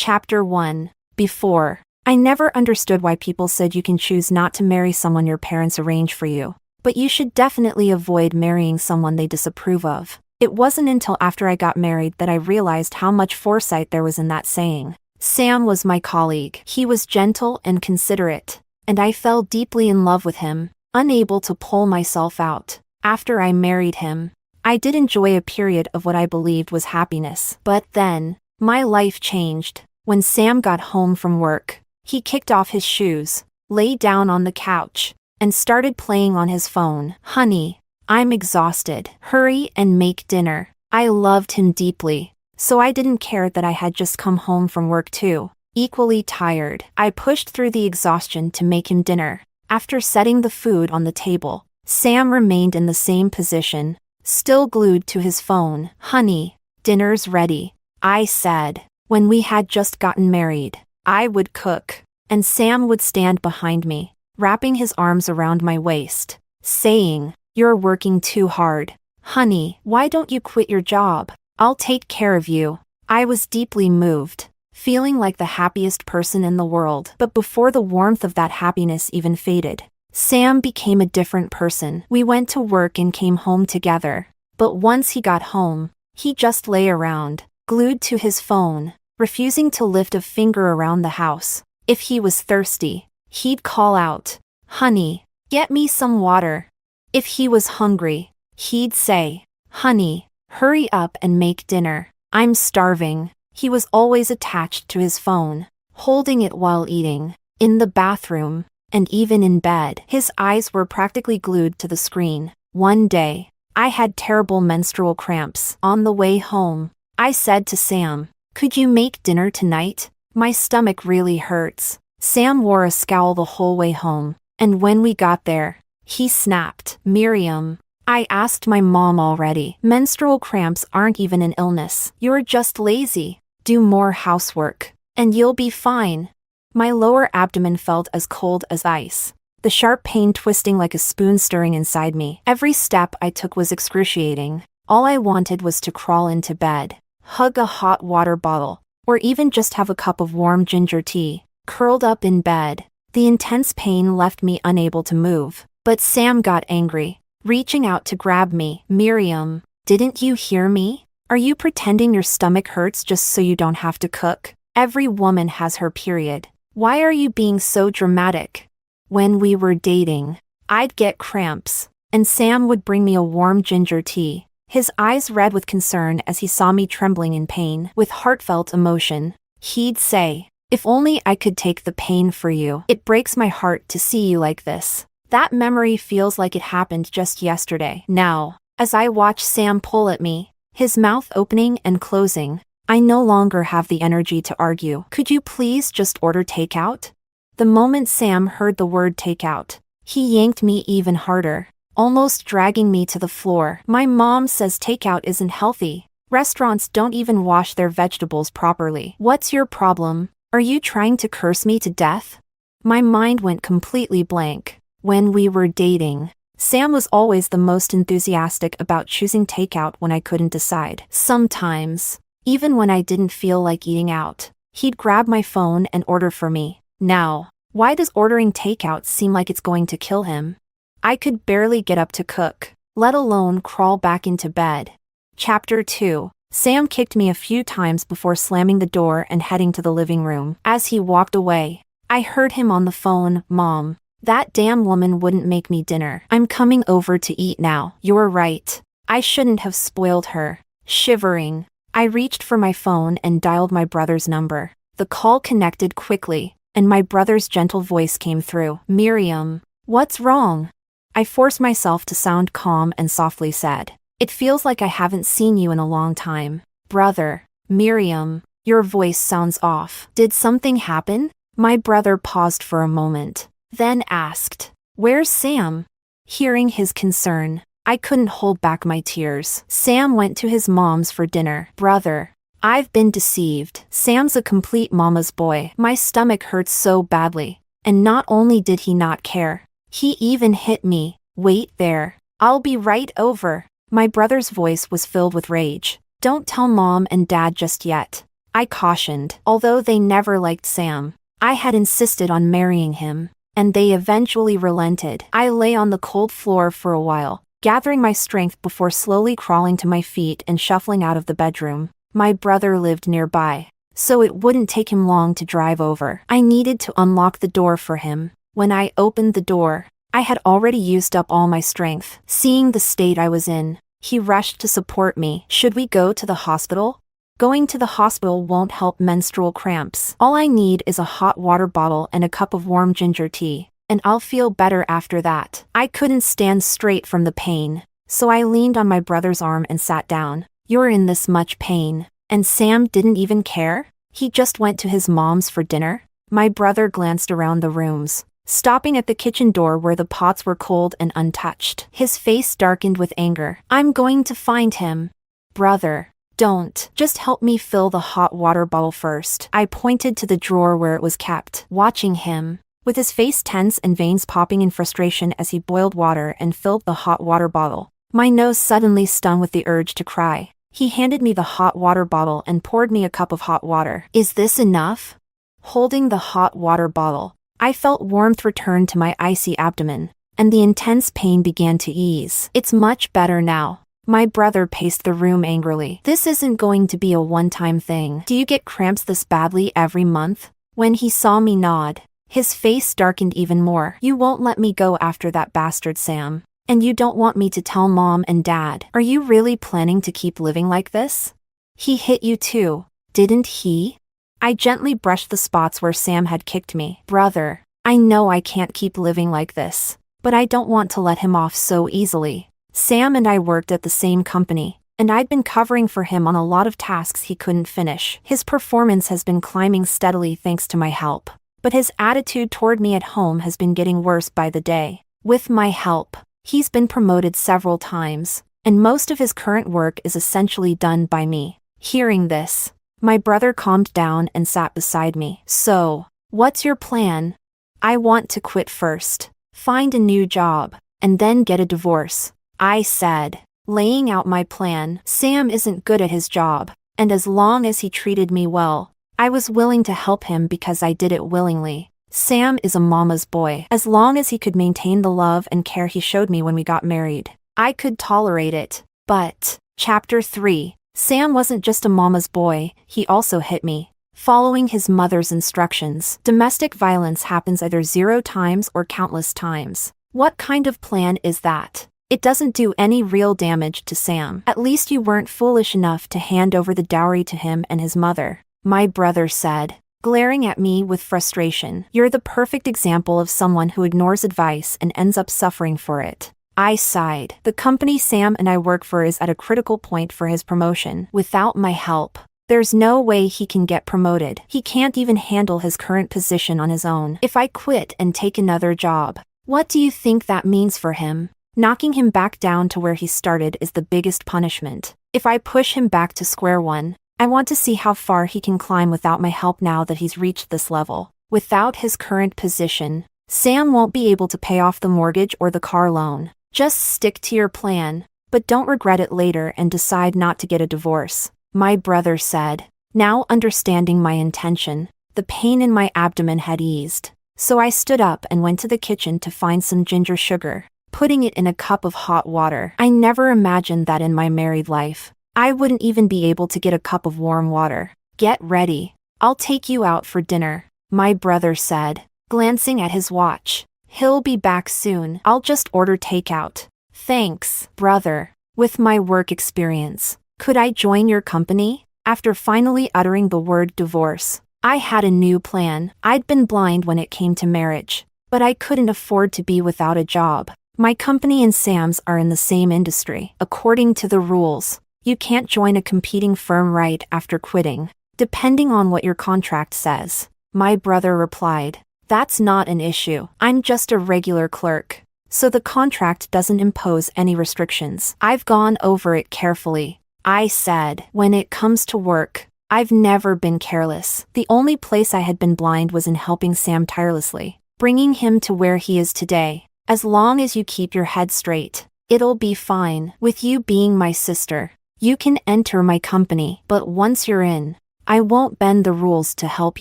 Chapter 1. Before. I never understood why people said you can choose not to marry someone your parents arrange for you, but you should definitely avoid marrying someone they disapprove of. It wasn't until after I got married that I realized how much foresight there was in that saying. Sam was my colleague. He was gentle and considerate, and I fell deeply in love with him, unable to pull myself out. After I married him, I did enjoy a period of what I believed was happiness. But then, my life changed. When Sam got home from work, he kicked off his shoes, lay down on the couch, and started playing on his phone. "Honey, I'm exhausted. Hurry and make dinner." I loved him deeply, so I didn't care that I had just come home from work too, equally tired. I pushed through the exhaustion to make him dinner. After setting the food on the table, Sam remained in the same position, still glued to his phone. "Honey, dinner's ready," I said. When we had just gotten married, I would cook, and Sam would stand behind me, wrapping his arms around my waist, saying, "You're working too hard. Honey, why don't you quit your job? I'll take care of you." I was deeply moved, feeling like the happiest person in the world. But before the warmth of that happiness even faded, Sam became a different person. We went to work and came home together, but once he got home, he just lay around, glued to his phone, refusing to lift a finger around the house. If he was thirsty, he'd call out, "Honey, get me some water." If he was hungry, he'd say, "Honey, hurry up and make dinner. I'm starving." He was always attached to his phone, holding it while eating, in the bathroom, and even in bed. His eyes were practically glued to the screen. One day, I had terrible menstrual cramps. On the way home, I said to Sam, "Could you make dinner tonight? My stomach really hurts." Sam wore a scowl the whole way home, and when we got there, he snapped, "Miriam, I asked my mom already. Menstrual cramps aren't even an illness. You're just lazy. Do more housework, and you'll be fine." My lower abdomen felt as cold as ice, the sharp pain twisting like a spoon stirring inside me. Every step I took was excruciating. All I wanted was to crawl into bed, hug a hot water bottle, or even just have a cup of warm ginger tea. Curled up in bed, the intense pain left me unable to move. But Sam got angry, reaching out to grab me. "Miriam, didn't you hear me? Are you pretending your stomach hurts just so you don't have to cook? Every woman has her period. Why are you being so dramatic?" When we were dating, I'd get cramps, and Sam would bring me a warm ginger tea, his eyes red with concern as he saw me trembling in pain. With heartfelt emotion, he'd say, "If only I could take the pain for you. It breaks my heart to see you like this." That memory feels like it happened just yesterday. Now, as I watch Sam pull at me, his mouth opening and closing, I no longer have the energy to argue. "Could you please just order takeout?" The moment Sam heard the word takeout, he yanked me even harder, almost dragging me to the floor. "My mom says takeout isn't healthy. Restaurants don't even wash their vegetables properly. What's your problem? Are you trying to curse me to death?" My mind went completely blank. When we were dating, Sam was always the most enthusiastic about choosing takeout when I couldn't decide. Sometimes, even when I didn't feel like eating out, he'd grab my phone and order for me. Now, why does ordering takeout seem like it's going to kill him? I could barely get up to cook, let alone crawl back into bed. Chapter 2. Sam kicked me a few times before slamming the door and heading to the living room. As he walked away, I heard him on the phone, "Mom, that damn woman wouldn't make me dinner. I'm coming over to eat now." "You're right. I shouldn't have spoiled her." Shivering, I reached for my phone and dialed my brother's number. The call connected quickly, and my brother's gentle voice came through. "Miriam, what's wrong?" I forced myself to sound calm and softly said, "It feels like I haven't seen you in a long time." "Brother, Miriam, your voice sounds off. Did something happen?" My brother paused for a moment, then asked, "Where's Sam?" Hearing his concern, I couldn't hold back my tears. "Sam went to his mom's for dinner." "Brother, I've been deceived. Sam's a complete mama's boy." My stomach hurts so badly, and not only did he not care, he even hit me. "Wait there. I'll be right over." My brother's voice was filled with rage. "Don't tell Mom and Dad just yet. I cautioned. Although they never liked Sam, I had insisted on marrying him, and they eventually relented. I lay on the cold floor for a while, gathering my strength before slowly crawling to my feet and shuffling out of the bedroom. My brother lived nearby, so it wouldn't take him long to drive over. I needed to unlock the door for him. When I opened the door, I had already used up all my strength. Seeing the state I was in, he rushed to support me. Should we go to the hospital? Going to the hospital won't help menstrual cramps. All I need is a hot water bottle and a cup of warm ginger tea, and I'll feel better after that. I couldn't stand straight from the pain, so I leaned on my brother's arm and sat down. You're in this much pain, and Sam didn't even care? He just went to his mom's for dinner? My brother glanced around the rooms, stopping at the kitchen door where the pots were cold and untouched. His face darkened with anger. I'm going to find him. Brother, don't. Just help me fill the hot water bottle first. I pointed to the drawer where it was kept, watching him, with his face tense and veins popping in frustration as he boiled water and filled the hot water bottle. My nose suddenly stung with the urge to cry. He handed me the hot water bottle and poured me a cup of hot water. Is this enough? Holding the hot water bottle, I felt warmth return to my icy abdomen, and the intense pain began to ease. It's much better now. My brother paced the room angrily. This isn't going to be a one-time thing. Do you get cramps this badly every month? When he saw me nod, his face darkened even more. You won't let me go after that bastard Sam. And you don't want me to tell Mom and Dad. Are you really planning to keep living like this? He hit you too, didn't he? I gently brushed the spots where Sam had kicked me. Brother, I know I can't keep living like this, but I don't want to let him off so easily. Sam and I worked at the same company, and I'd been covering for him on a lot of tasks he couldn't finish. His performance has been climbing steadily thanks to my help, but his attitude toward me at home has been getting worse by the day. With my help, he's been promoted several times, and most of his current work is essentially done by me. Hearing this, my brother calmed down and sat beside me. So, what's your plan? I want to quit first, find a new job, and then get a divorce, I said, laying out my plan. Sam isn't good at his job, and as long as he treated me well, I was willing to help him because I did it willingly. Sam is a mama's boy. As long as he could maintain the love and care he showed me when we got married, I could tolerate it. But, Chapter 3, Sam wasn't just a mama's boy, he also hit me. Following his mother's instructions, domestic violence happens either 0 times or countless times. What kind of plan is that? It doesn't do any real damage to Sam. At least you weren't foolish enough to hand over the dowry to him and his mother, my brother said, glaring at me with frustration. You're the perfect example of someone who ignores advice and ends up suffering for it. I sighed. The company Sam and I work for is at a critical point for his promotion. Without my help, there's no way he can get promoted. He can't even handle his current position on his own. If I quit and take another job, what do you think that means for him? Knocking him back down to where he started is the biggest punishment. If I push him back to square one, I want to see how far he can climb without my help now that he's reached this level. Without his current position, Sam won't be able to pay off the mortgage or the car loan. Just stick to your plan, but don't regret it later and decide not to get a divorce, my brother said. Now understanding my intention, the pain in my abdomen had eased, so I stood up and went to the kitchen to find some ginger sugar, putting it in a cup of hot water. I never imagined that in my married life, I wouldn't even be able to get a cup of warm water. Get ready. I'll take you out for dinner, my brother said, glancing at his watch. He'll be back soon. I'll just order takeout. Thanks, brother. With my work experience, could I join your company? After finally uttering the word divorce, I had a new plan. I'd been blind when it came to marriage, but I couldn't afford to be without a job. My company and Sam's are in the same industry. According to the rules, you can't join a competing firm right after quitting, depending on what your contract says, my brother replied. That's not an issue. I'm just a regular clerk, so the contract doesn't impose any restrictions. I've gone over it carefully, I said. When it comes to work, I've never been careless. The only place I had been blind was in helping Sam tirelessly, bringing him to where he is today. As long as you keep your head straight, it'll be fine. With you being my sister, you can enter my company, but once you're in, I won't bend the rules to help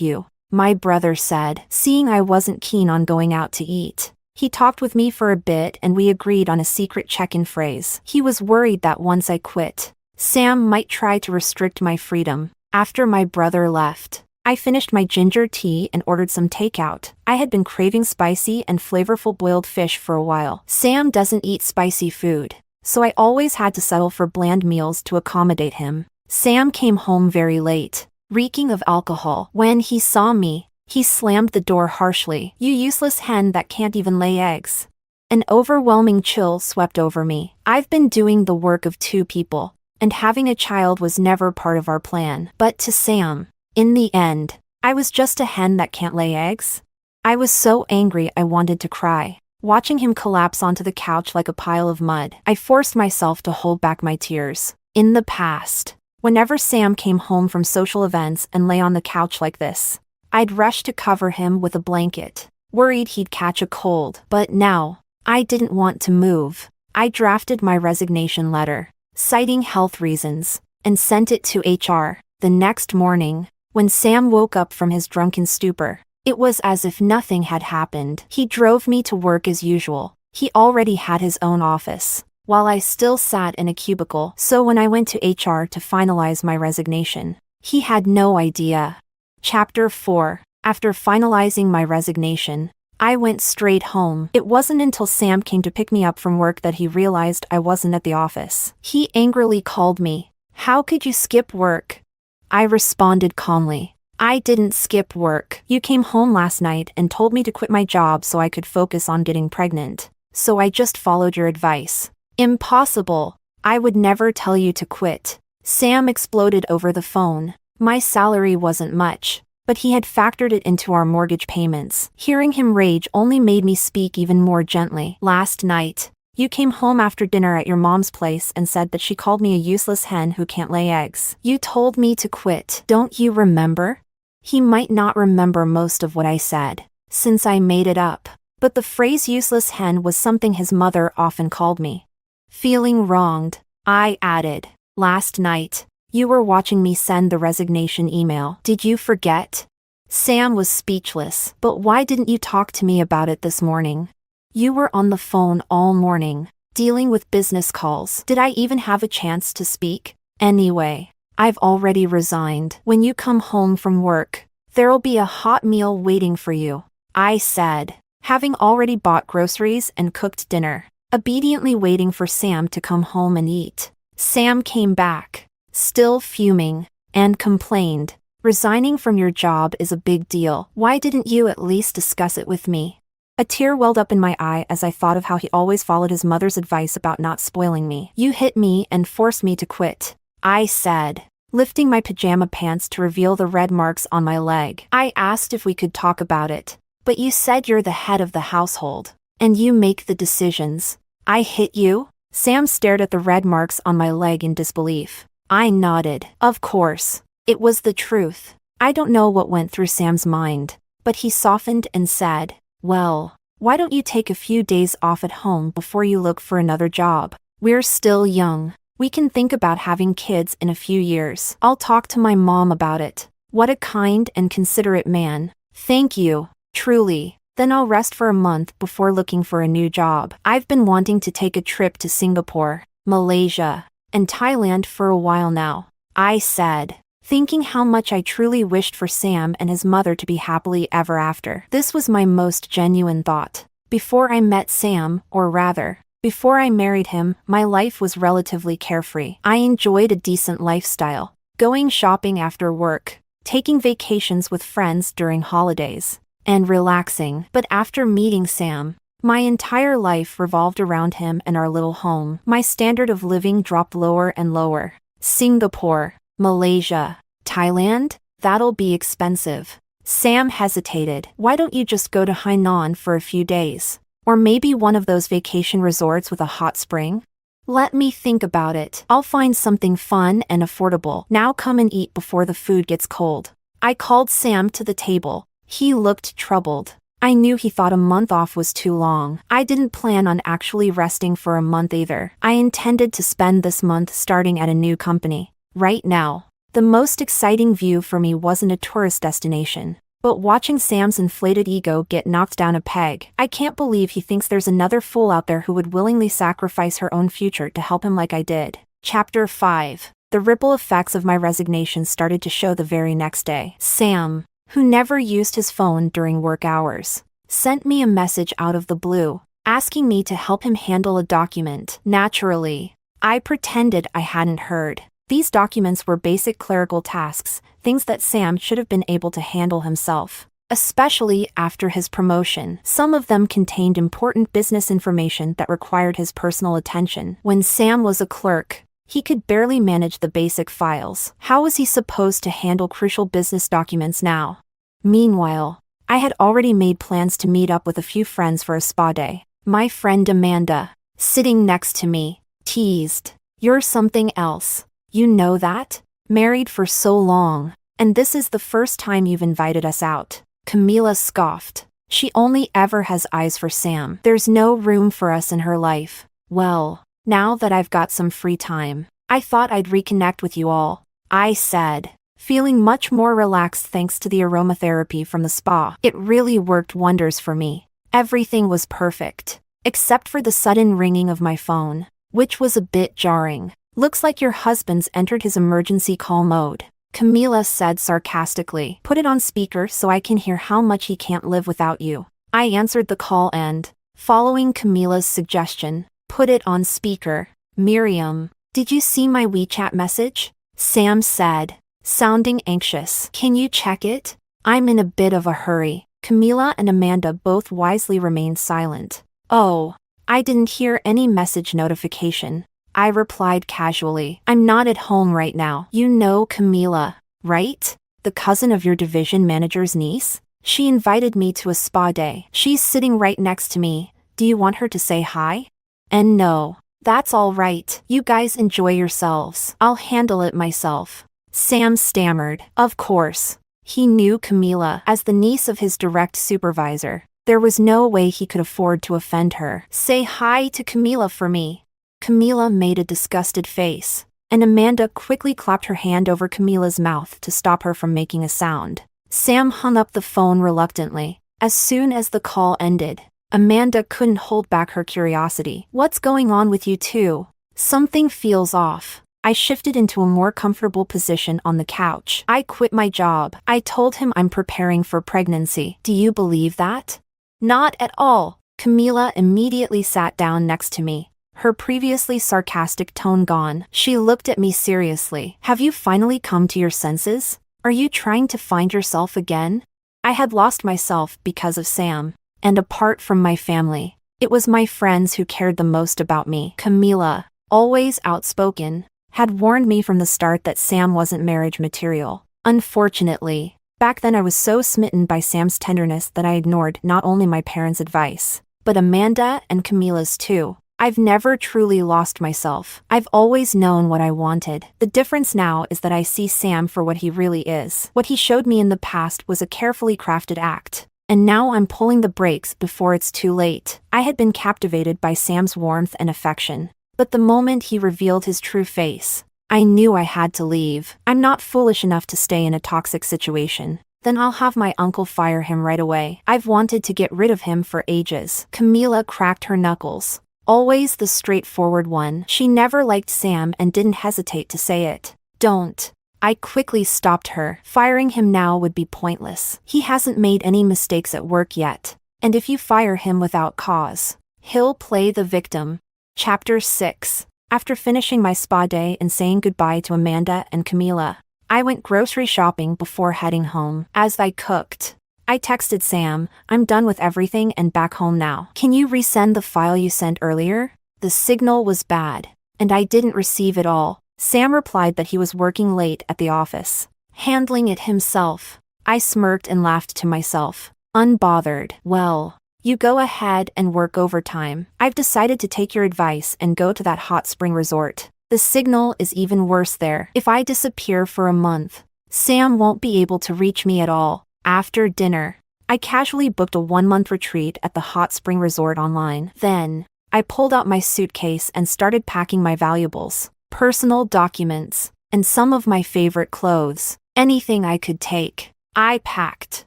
you, my brother said, seeing I wasn't keen on going out to eat. He talked with me for a bit and we agreed on a secret check-in phrase. He was worried that once I quit, Sam might try to restrict my freedom. After my brother left, I finished my ginger tea and ordered some takeout. I had been craving spicy and flavorful boiled fish for a while. Sam doesn't eat spicy food, so I always had to settle for bland meals to accommodate him. Sam came home very late, reeking of alcohol. When he saw me, he slammed the door harshly. "You useless hen that can't even lay eggs." An overwhelming chill swept over me. I've been doing the work of two people, and having a child was never part of our plan. But to Sam, in the end, I was just a hen that can't lay eggs? I was so angry I wanted to cry. Watching him collapse onto the couch like a pile of mud, I forced myself to hold back my tears. In the past, whenever Sam came home from social events and lay on the couch like this, I'd rush to cover him with a blanket, worried he'd catch a cold. But now, I didn't want to move. I drafted my resignation letter, citing health reasons, and sent it to HR. The next morning, when Sam woke up from his drunken stupor, it was as if nothing had happened. He drove me to work as usual. He already had his own office, while I still sat in a cubicle. So when I went to HR to finalize my resignation, he had no idea. Chapter 4. After finalizing my resignation, I went straight home. It wasn't until Sam came to pick me up from work that he realized I wasn't at the office. He angrily called me. "How could you skip work?" I responded calmly. "I didn't skip work. You came home last night and told me to quit my job so I could focus on getting pregnant. So I just followed your advice." "Impossible. I would never tell you to quit." Sam exploded over the phone. My salary wasn't much, but he had factored it into our mortgage payments. Hearing him rage only made me speak even more gently. "Last night, you came home after dinner at your mom's place and said that she called me a useless hen who can't lay eggs. You told me to quit. Don't you remember?" He might not remember most of what I said, since I made it up, but the phrase useless hen was something his mother often called me. Feeling wronged, I added, "Last night, you were watching me send the resignation email. Did you forget?" Sam was speechless. "But why didn't you talk to me about it this morning? You were on the phone all morning, dealing with business calls. Did I even have a chance to speak? Anyway, I've already resigned. When you come home from work, there'll be a hot meal waiting for you," I said, having already bought groceries and cooked dinner, obediently waiting for Sam to come home and eat. Sam came back, still fuming, and complained, "Resigning from your job is a big deal. Why didn't you at least discuss it with me?" A tear welled up in my eye as I thought of how he always followed his mother's advice about not spoiling me. "You hit me and forced me to quit," I said, lifting my pajama pants to reveal the red marks on my leg. "I asked if we could talk about it, but you said you're the head of the household, and you make the decisions." "I hit you?" Sam stared at the red marks on my leg in disbelief. I nodded. Of course, it was the truth. I don't know what went through Sam's mind, but he softened and said, "Well, why don't you take a few days off at home before you look for another job? We're still young. We can think about having kids in a few years. I'll talk to my mom about it." What a kind and considerate man. "Thank you, truly. Then I'll rest for a month before looking for a new job. I've been wanting to take a trip to Singapore, Malaysia, and Thailand for a while now," I said, thinking how much I truly wished for Sam and his mother to be happily ever after. This was my most genuine thought. Before I met Sam, or rather, before I married him, my life was relatively carefree. I enjoyed a decent lifestyle, going shopping after work, taking vacations with friends during holidays, and relaxing. But after meeting Sam, my entire life revolved around him and our little home. My standard of living dropped lower and lower. Singapore, Malaysia, Thailand? That'll be expensive. Sam hesitated. "Why don't you just go to Hainan for a few days? Or maybe one of those vacation resorts with a hot spring?" "Let me think about it. I'll find something fun and affordable. Now come and eat before the food gets cold." I called Sam to the table. He looked troubled. I knew he thought a month off was too long. I didn't plan on actually resting for a month either. I intended to spend this month starting at a new company. Right now, The most exciting view for me wasn't a tourist destination, but watching Sam's inflated ego get knocked down a peg. I can't believe he thinks there's another fool out there who would willingly sacrifice her own future to help him like I did. Chapter 5. The ripple effects of my resignation started to show the very next day. Sam, who never used his phone during work hours, sent me a message out of the blue, asking me to help him handle a document. Naturally, I pretended I hadn't heard. These documents were basic clerical tasks, things that Sam should have been able to handle himself, especially after his promotion. Some of them contained important business information that required his personal attention. When Sam was a clerk, he could barely manage the basic files. How was he supposed to handle crucial business documents now? Meanwhile, I had already made plans to meet up with a few friends for a spa day. My friend Amanda, sitting next to me, teased, "You're something else. You know that? Married for so long, and this is the first time you've invited us out." Camila scoffed. She only ever has eyes for Sam. There's no room for us in her life. Well, now that I've got some free time, I thought I'd reconnect with you all, I said, feeling much more relaxed thanks to the aromatherapy from the spa. It really worked wonders for me. Everything was perfect, except for the sudden ringing of my phone, which was a bit jarring. "Looks like your husband's entered his emergency call mode," Camila said sarcastically. "Put it on speaker so I can hear how much he can't live without you." I answered the call and, following Camila's suggestion, put it on speaker. "Miriam, did you see my WeChat message?" Sam said, sounding anxious. "Can you check it? I'm in a bit of a hurry." Camila and Amanda both wisely remained silent. "Oh, I didn't hear any message notification," I replied casually. "I'm not at home right now." "You know Camila, right? The cousin of your division manager's niece? She invited me to a spa day. She's sitting right next to me. Do you want her to say hi?" "And no, that's all right. You guys enjoy yourselves. I'll handle it myself." Sam stammered. Of course. He knew Camila as the niece of his direct supervisor. There was no way he could afford to offend her. "Say hi to Camila for me." Camila made a disgusted face, and Amanda quickly clapped her hand over Camila's mouth to stop her from making a sound. Sam hung up the phone reluctantly. As soon as the call ended, Amanda couldn't hold back her curiosity. "What's going on with you two? Something feels off." I shifted into a more comfortable position on the couch. "I quit my job. I told him I'm preparing for pregnancy. Do you believe that?" "Not at all." Camila immediately sat down next to me, her previously sarcastic tone gone. She looked at me seriously. "Have you finally come to your senses? Are you trying to find yourself again?" I had lost myself because of Sam, and apart from my family, it was my friends who cared the most about me. Camila, always outspoken, had warned me from the start that Sam wasn't marriage material. Unfortunately, back then I was so smitten by Sam's tenderness that I ignored not only my parents' advice, but Amanda and Camila's too. I've never truly lost myself. I've always known what I wanted. The difference now is that I see Sam for what he really is. What he showed me in the past was a carefully crafted act, and now I'm pulling the brakes before it's too late. I had been captivated by Sam's warmth and affection, but the moment he revealed his true face, I knew I had to leave. I'm not foolish enough to stay in a toxic situation. Then I'll have my uncle fire him right away. I've wanted to get rid of him for ages. Camila cracked her knuckles. Always the straightforward one. She never liked Sam and didn't hesitate to say it. "Don't." I quickly stopped her. Firing him now would be pointless. He hasn't made any mistakes at work yet, and if you fire him without cause, he'll play the victim. Chapter 6. After finishing my spa day and saying goodbye to Amanda and Camila, I went grocery shopping before heading home. As I cooked, I texted Sam, "I'm done with everything and back home now. Can you resend the file you sent earlier?" The signal was bad, and I didn't receive it all. Sam replied that he was working late at the office, handling it himself. I smirked and laughed to myself, unbothered. "Well, you go ahead and work overtime. I've decided to take your advice and go to that hot spring resort. The signal is even worse there. If I disappear for a month, Sam won't be able to reach me at all." After dinner, I casually booked a 1-month retreat at the hot spring resort online. Then, I pulled out my suitcase and started packing my valuables. Personal documents, and some of my favorite clothes. Anything I could take. I packed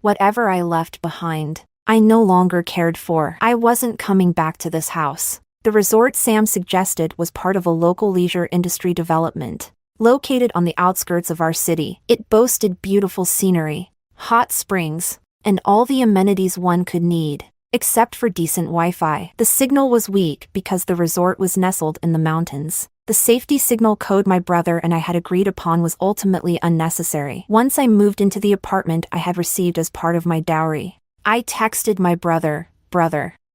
whatever I left behind. I no longer cared for. I wasn't coming back to this house. The resort Sam suggested was part of a local leisure industry development. Located on the outskirts of our city, it boasted beautiful scenery, hot springs, and all the amenities one could need, except for decent Wi-Fi. The signal was weak because the resort was nestled in the mountains. The safety signal code my brother and I had agreed upon was ultimately unnecessary. Once I moved into the apartment I had received as part of my dowry, I texted my brother,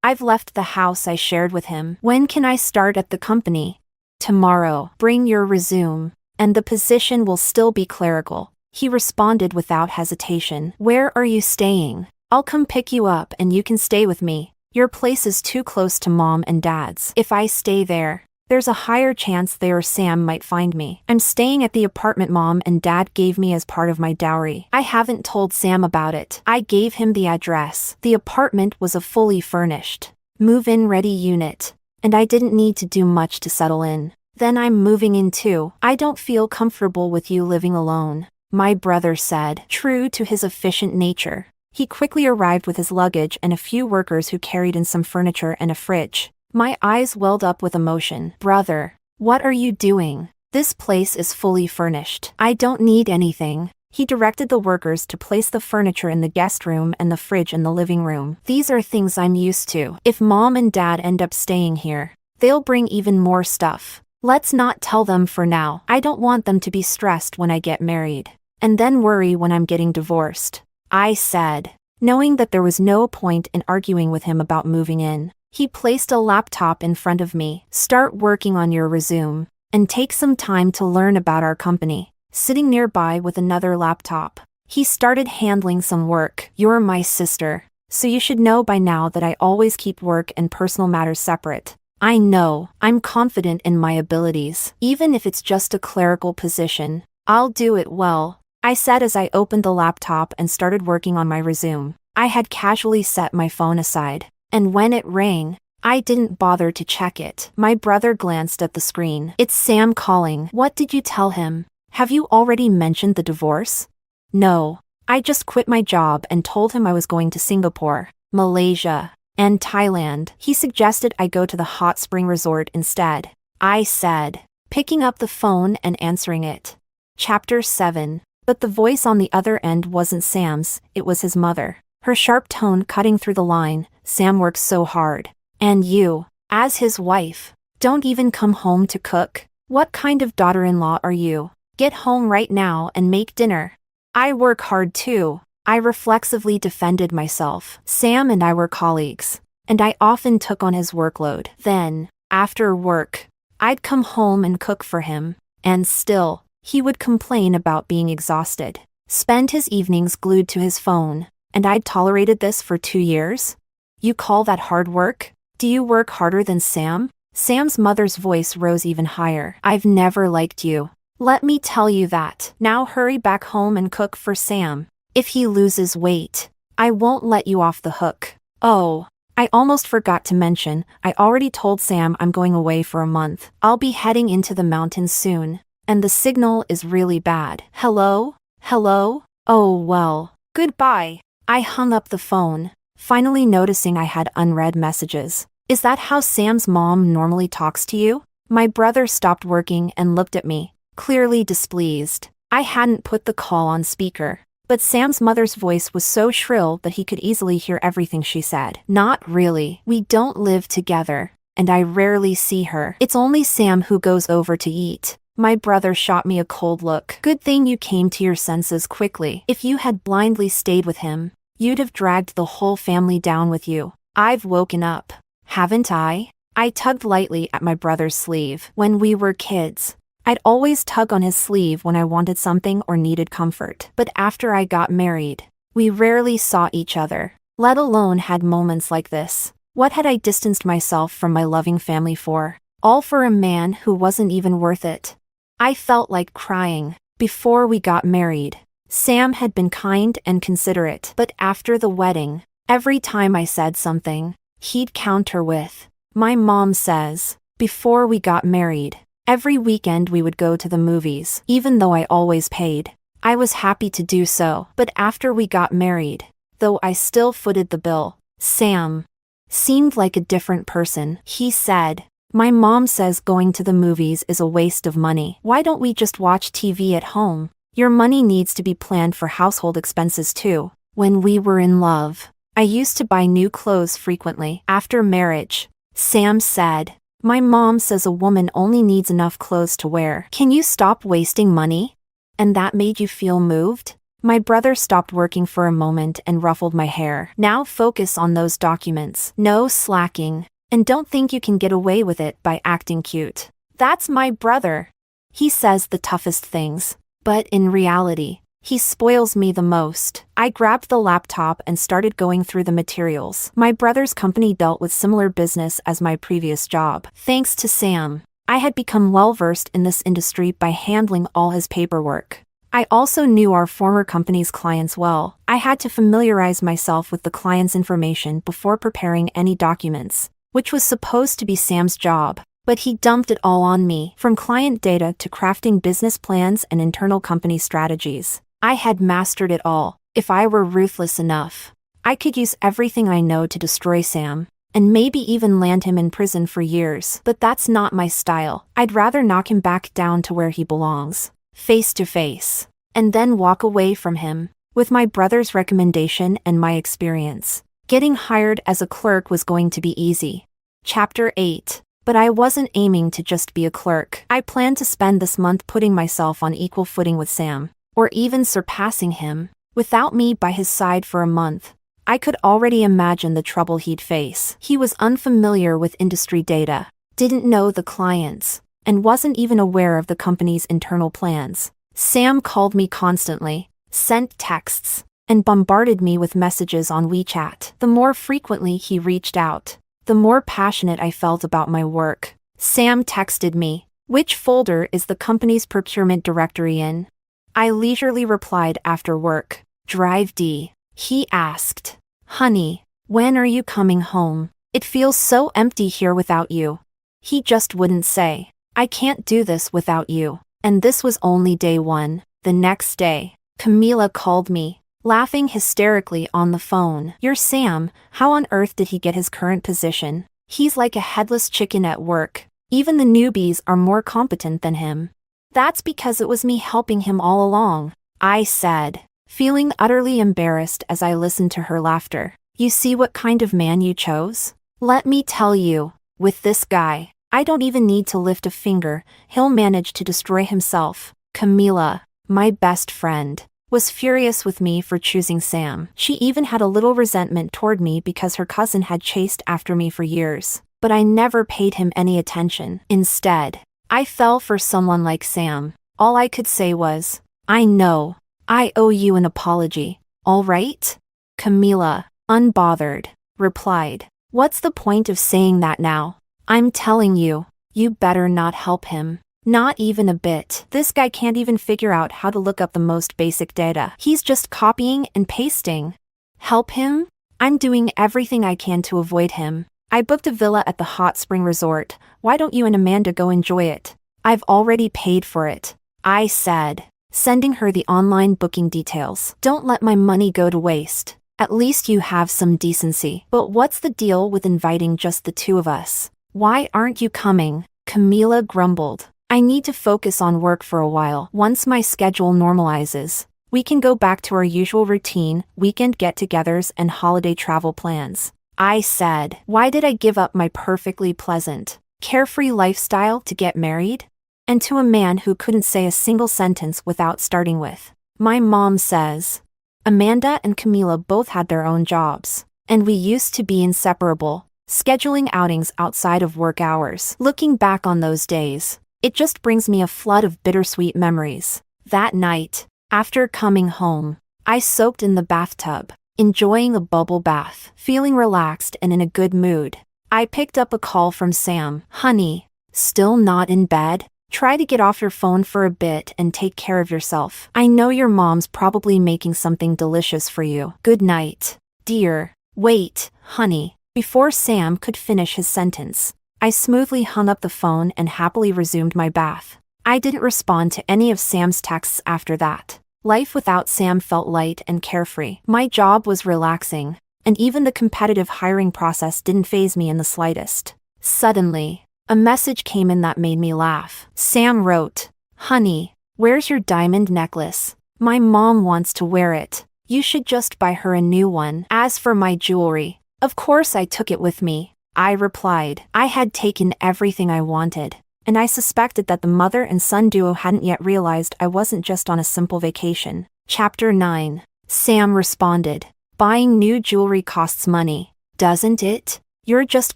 I've left the house I shared with him. When can I start at the company? Tomorrow. Bring your resume, and the position will still be clerical. He responded without hesitation. Where are you staying? I'll come pick you up and you can stay with me. Your place is too close to Mom and Dad's. If I stay there, there's a higher chance they or Sam might find me. I'm staying at the apartment Mom and Dad gave me as part of my dowry. I haven't told Sam about it. I gave him the address. The apartment was a fully furnished, move-in ready unit, and I didn't need to do much to settle in. Then I'm moving in too. I don't feel comfortable with you living alone, my brother said. True to his efficient nature, he quickly arrived with his luggage and a few workers who carried in some furniture and a fridge. My eyes welled up with emotion. Brother, what are you doing? This place is fully furnished. I don't need anything. He directed the workers to place the furniture in the guest room and the fridge in the living room. These are things I'm used to. If Mom and Dad end up staying here, they'll bring even more stuff. Let's not tell them for now. I don't want them to be stressed when I get married, and then worry when I'm getting divorced, I said, knowing that there was no point in arguing with him about moving in. He placed a laptop in front of me. Start working on your resume, and take some time to learn about our company. Sitting nearby with another laptop, he started handling some work. You're my sister, so you should know by now that I always keep work and personal matters separate. I know, I'm confident in my abilities. Even if it's just a clerical position, I'll do it well, I said as I opened the laptop and started working on my resume. I had casually set my phone aside, and when it rang, I didn't bother to check it. My brother glanced at the screen. It's Sam calling. What did you tell him? Have you already mentioned the divorce? No, I just quit my job and told him I was going to Singapore, Malaysia, and Thailand. He suggested I go to the hot spring resort instead, I said, picking up the phone and answering it. Chapter 7. But the voice on the other end wasn't Sam's, it was his mother. Her sharp tone cutting through the line. Sam works so hard. And you, as his wife, don't even come home to cook? What kind of daughter-in-law are you? Get home right now and make dinner. I work hard too, I reflexively defended myself. Sam and I were colleagues, and I often took on his workload. Then, after work, I'd come home and cook for him, and still, he would complain about being exhausted, spend his evenings glued to his phone, and I'd tolerated this for 2 years? You call that hard work? Do you work harder than Sam? Sam's mother's voice rose even higher. I've never liked you. Let me tell you that. Now hurry back home and cook for Sam. If he loses weight, I won't let you off the hook. Oh, I almost forgot to mention, I already told Sam I'm going away for a month. I'll be heading into the mountains soon, and the signal is really bad. Hello? Hello? Oh well. Goodbye. I hung up the phone, finally noticing I had unread messages. Is that how Sam's mom normally talks to you? My brother stopped working and looked at me, clearly displeased. I hadn't put the call on speaker, but Sam's mother's voice was so shrill that he could easily hear everything she said. Not really. We don't live together, and I rarely see her. It's only Sam who goes over to eat. My brother shot me a cold look. Good thing you came to your senses quickly. If you had blindly stayed with him, you'd have dragged the whole family down with you. I've woken up, haven't I? I tugged lightly at my brother's sleeve. When we were kids, I'd always tug on his sleeve when I wanted something or needed comfort. But after I got married, we rarely saw each other, let alone had moments like this. What had I distanced myself from my loving family for? All for a man who wasn't even worth it. I felt like crying. Before we got married, Sam had been kind and considerate. But after the wedding, every time I said something, he'd counter with, "My mom says." Before we got married, Every weekend we would go to the movies, even though I always paid. I was happy to do so, but after we got married, though I still footed the bill, Sam seemed like a different person. He said, "My mom says going to the movies is a waste of money. Why don't we just watch TV at home? Your money needs to be planned for household expenses too." When we were in love, I used to buy new clothes frequently. After marriage, Sam said, "My mom says a woman only needs enough clothes to wear. Can you stop wasting money?" And that made you feel moved? My brother stopped working for a moment and ruffled my hair. "Now focus on those documents. No slacking. And don't think you can get away with it by acting cute. That's my brother. He says the toughest things. But in reality, he spoils me the most." I grabbed the laptop and started going through the materials. My brother's company dealt with similar business as my previous job. Thanks to Sam, I had become well-versed in this industry by handling all his paperwork. I also knew our former company's clients well. I had to familiarize myself with the client's information before preparing any documents, which was supposed to be Sam's job. But he dumped it all on me, from client data to crafting business plans and internal company strategies. I had mastered it all. If I were ruthless enough, I could use everything I know to destroy Sam, and maybe even land him in prison for years. But that's not my style. I'd rather knock him back down to where he belongs, face to face, and then walk away from him. With my brother's recommendation and my experience, getting hired as a clerk was going to be easy. Chapter 8. But I wasn't aiming to just be a clerk. I planned to spend this month putting myself on equal footing with Sam, or even surpassing him. Without me by his side for a month, I could already imagine the trouble he'd face. He was unfamiliar with industry data, didn't know the clients, and wasn't even aware of the company's internal plans. Sam called me constantly, sent texts, and bombarded me with messages on WeChat. The more frequently he reached out, the more passionate I felt about my work. Sam texted me, "Which folder is the company's procurement directory in?" I leisurely replied after work, "Drive D." He asked, "Honey, when are you coming home? It feels so empty here without you." He just wouldn't say, "I can't do this without you." And this was only day one. The next day, Camila called me, laughing hysterically on the phone. "You're Sam. How on earth did he get his current position? He's like a headless chicken at work. Even the newbies are more competent than him." "That's because it was me helping him all along," I said, feeling utterly embarrassed as I listened to her laughter. "You see what kind of man you chose? Let me tell you, with this guy, I don't even need to lift a finger. He'll manage to destroy himself." Camila, my best friend, was furious with me for choosing Sam. She even had a little resentment toward me because her cousin had chased after me for years. But I never paid him any attention. Instead, I fell for someone like Sam. All I could say was, "I know. I owe you an apology, all right?" Camila, unbothered, replied, "What's the point of saying that now? I'm telling you, you better not help him. Not even a bit. This guy can't even figure out how to look up the most basic data. He's just copying and pasting." Help him? I'm doing everything I can to avoid him. I booked a villa at the hot spring resort. Why don't you and Amanda go enjoy it? I've already paid for it, I said, sending her the online booking details. Don't let my money go to waste. At least you have some decency. But what's the deal with inviting just the two of us? Why aren't you coming? Camila grumbled. I need to focus on work for a while. Once my schedule normalizes, we can go back to our usual routine, weekend get-togethers and holiday travel plans. I said, why did I give up my perfectly pleasant, carefree lifestyle to get married? And to a man who couldn't say a single sentence without starting with, "My mom says." Amanda and Camila both had their own jobs, and we used to be inseparable, scheduling outings outside of work hours. Looking back on those days, it just brings me a flood of bittersweet memories. That night, after coming home, I soaked in the bathtub, enjoying a bubble bath, feeling relaxed and in a good mood. I picked up a call from Sam. "Honey, still not in bed? Try to get off your phone for a bit and take care of yourself. I know your mom's probably making something delicious for you. Good night, dear." Wait, honey. Before Sam could finish his sentence, I smoothly hung up the phone and happily resumed my bath. I didn't respond to any of Sam's texts after that. Life without Sam felt light and carefree. My job was relaxing, and even the competitive hiring process didn't faze me in the slightest. Suddenly, a message came in that made me laugh. Sam wrote, "Honey, where's your diamond necklace? My mom wants to wear it. You should just buy her a new one. As for my jewelry, of course I took it with me." I replied. I had taken everything I wanted, and I suspected that the mother and son duo hadn't yet realized I wasn't just on a simple vacation. Chapter 9. Sam responded, "Buying new jewelry costs money, doesn't it? You're just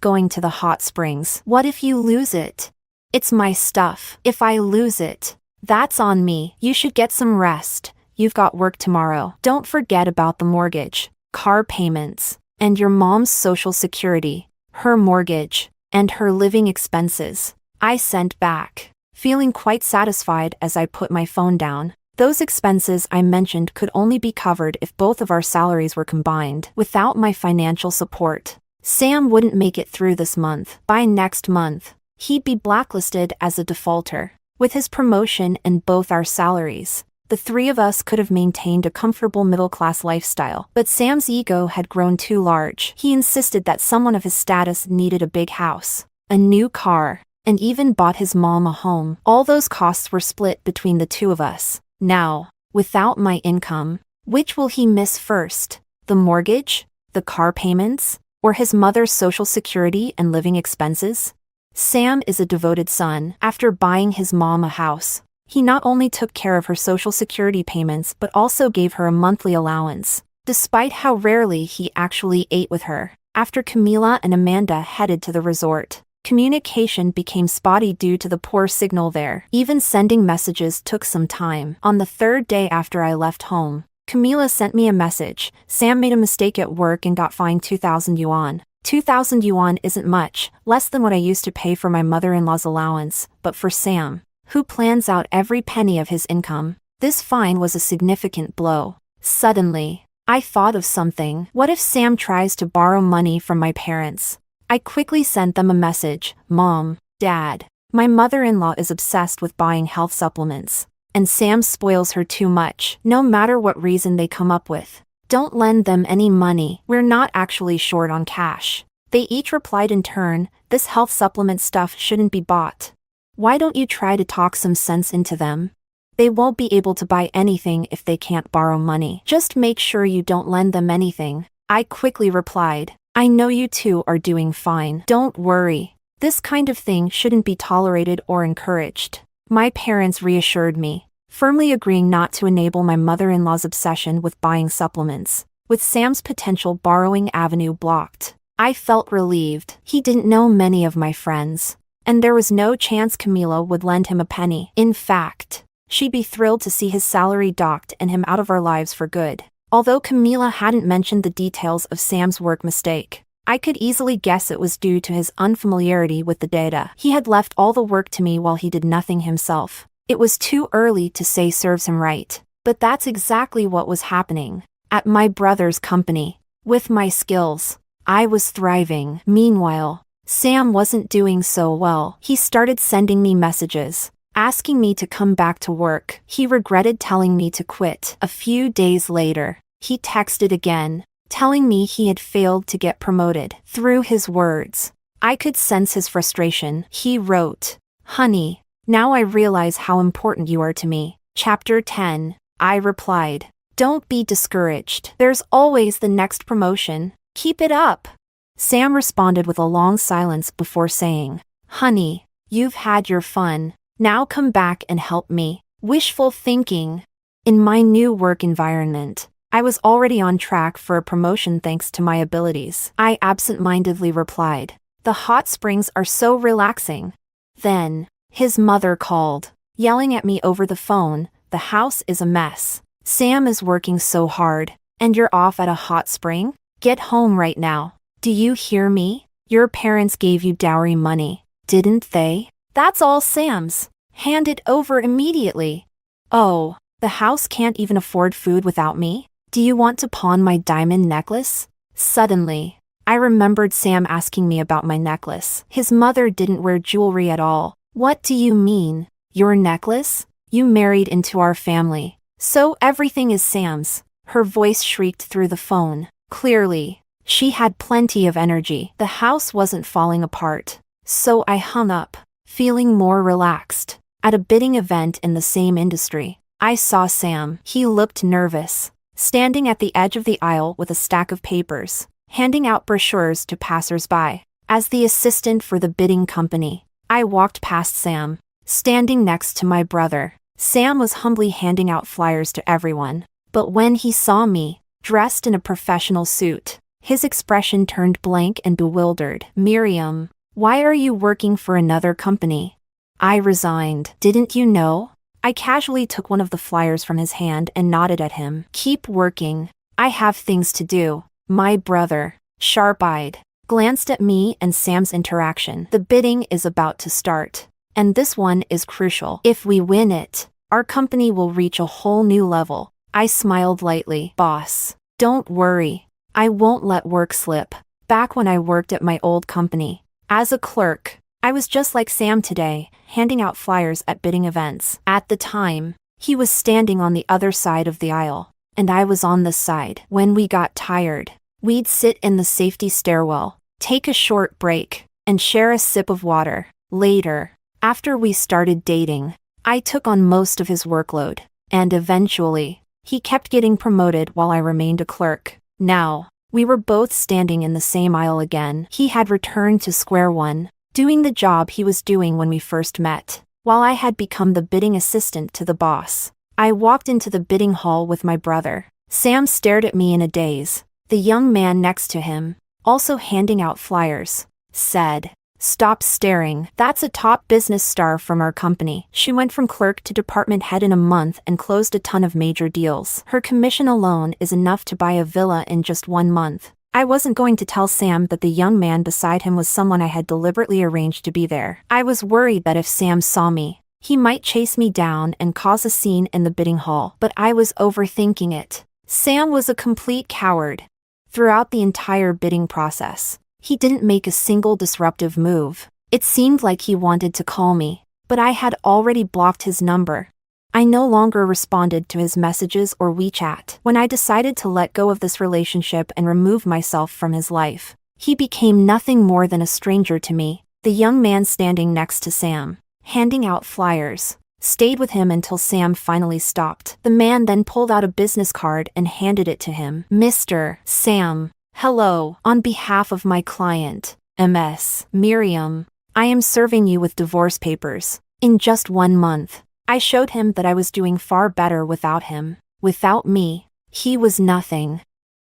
going to the hot springs. What if you lose it? It's my stuff. If I lose it, that's on me. You should get some rest. You've got work tomorrow. Don't forget about the mortgage, car payments, and your mom's social security, her mortgage, and her living expenses." I sent back, feeling quite satisfied as I put my phone down. Those expenses I mentioned could only be covered if both of our salaries were combined. Without my financial support, Sam wouldn't make it through this month. By next month, he'd be blacklisted as a defaulter. With his promotion and both our salaries, the three of us could have maintained a comfortable middle-class lifestyle. But Sam's ego had grown too large. He insisted that someone of his status needed a big house, a new car, and even bought his mom a home. All those costs were split between the two of us. Now, without my income, which will he miss first? The mortgage, the car payments, or his mother's social security and living expenses? Sam is a devoted son. After buying his mom a house, he not only took care of her social security payments but also gave her a monthly allowance, despite how rarely he actually ate with her. After Camila and Amanda headed to the resort, communication became spotty due to the poor signal there. Even sending messages took some time. On the third day after I left home, Camila sent me a message. "Sam made a mistake at work and got fined 2,000 yuan. 2,000 yuan isn't much, less than what I used to pay for my mother-in-law's allowance, but for Sam, who plans out every penny of his income, this fine was a significant blow." Suddenly, I thought of something. What if Sam tries to borrow money from my parents? I quickly sent them a message. "Mom, Dad, my mother-in-law is obsessed with buying health supplements, and Sam spoils her too much. No matter what reason they come up with, don't lend them any money. We're not actually short on cash." They each replied in turn, "This health supplement stuff shouldn't be bought. Why don't you try to talk some sense into them? They won't be able to buy anything if they can't borrow money. Just make sure you don't lend them anything." I quickly replied, "I know you two are doing fine. Don't worry. This kind of thing shouldn't be tolerated or encouraged." My parents reassured me, firmly agreeing not to enable my mother-in-law's obsession with buying supplements. With Sam's potential borrowing avenue blocked, I felt relieved. He didn't know many of my friends, and there was no chance Camila would lend him a penny. In fact, she'd be thrilled to see his salary docked and him out of our lives for good. Although Camila hadn't mentioned the details of Sam's work mistake, I could easily guess it was due to his unfamiliarity with the data. He had left all the work to me while he did nothing himself. It was too early to say serves him right, but that's exactly what was happening. At my brother's company, with my skills, I was thriving. Meanwhile, Sam wasn't doing so well. He started sending me messages, asking me to come back to work. He regretted telling me to quit. A few days later, he texted again, telling me he had failed to get promoted. Through his words, I could sense his frustration. He wrote, "Honey, now I realize how important you are to me." Chapter 10. I replied, "Don't be discouraged. There's always the next promotion. Keep it up." Sam responded with a long silence before saying, "Honey, you've had your fun. Now come back and help me." Wishful thinking. In my new work environment, I was already on track for a promotion thanks to my abilities. I absent-mindedly replied, "The hot springs are so relaxing." Then, his mother called, yelling at me over the phone, "The house is a mess. Sam is working so hard, and you're off at a hot spring? Get home right now. Do you hear me? Your parents gave you dowry money, didn't they? That's all Sam's. Hand it over immediately." "Oh, the house can't even afford food without me? Do you want to pawn my diamond necklace?" Suddenly, I remembered Sam asking me about my necklace. His mother didn't wear jewelry at all. What do you mean? Your necklace? You married into our family. So everything is Sam's. Her voice shrieked through the phone. Clearly, she had plenty of energy. The house wasn't falling apart. So I hung up, feeling more relaxed. At a bidding event in the same industry, I saw Sam. He looked nervous, standing at the edge of the aisle with a stack of papers, handing out brochures to passers-by. As the assistant for the bidding company, I walked past Sam, standing next to my brother. Sam was humbly handing out flyers to everyone. But when he saw me, dressed in a professional suit, his expression turned blank and bewildered. Miriam, why are you working for another company? I resigned. Didn't you know? I casually took one of the flyers from his hand and nodded at him. Keep working. I have things to do. My brother, sharp-eyed, glanced at me and Sam's interaction. The bidding is about to start. And this one is crucial. If we win it, our company will reach a whole new level. I smiled lightly. Boss, don't worry. I won't let work slip. Back when I worked at my old company, as a clerk, I was just like Sam today, handing out flyers at bidding events. At the time, he was standing on the other side of the aisle, and I was on this side. When we got tired, we'd sit in the safety stairwell, take a short break, and share a sip of water. Later, after we started dating, I took on most of his workload, and eventually, he kept getting promoted while I remained a clerk. Now, we were both standing in the same aisle again. He had returned to square one, doing the job he was doing when we first met, while I had become the bidding assistant to the boss. I walked into the bidding hall with my brother. Sam stared at me in a daze. The young man next to him, also handing out flyers, said, "Stop staring. That's a top business star from our company. She went from clerk to department head in a month and closed a ton of major deals. Her commission alone is enough to buy a villa in just 1 month." I wasn't going to tell Sam that the young man beside him was someone I had deliberately arranged to be there. I was worried that if Sam saw me, he might chase me down and cause a scene in the bidding hall. But I was overthinking it. Sam was a complete coward. Throughout the entire bidding process, he didn't make a single disruptive move. It seemed like he wanted to call me, but I had already blocked his number. I no longer responded to his messages or WeChat. When I decided to let go of this relationship and remove myself from his life, he became nothing more than a stranger to me. The young man standing next to Sam, handing out flyers, stayed with him until Sam finally stopped. The man then pulled out a business card and handed it to him. "Mr. Sam, hello. On behalf of my client, Ms. Miriam, I am serving you with divorce papers. In just 1 month, I showed him that I was doing far better without him. Without me, he was nothing.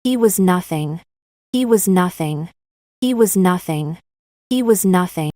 He was nothing. He was nothing. He was nothing. He was nothing.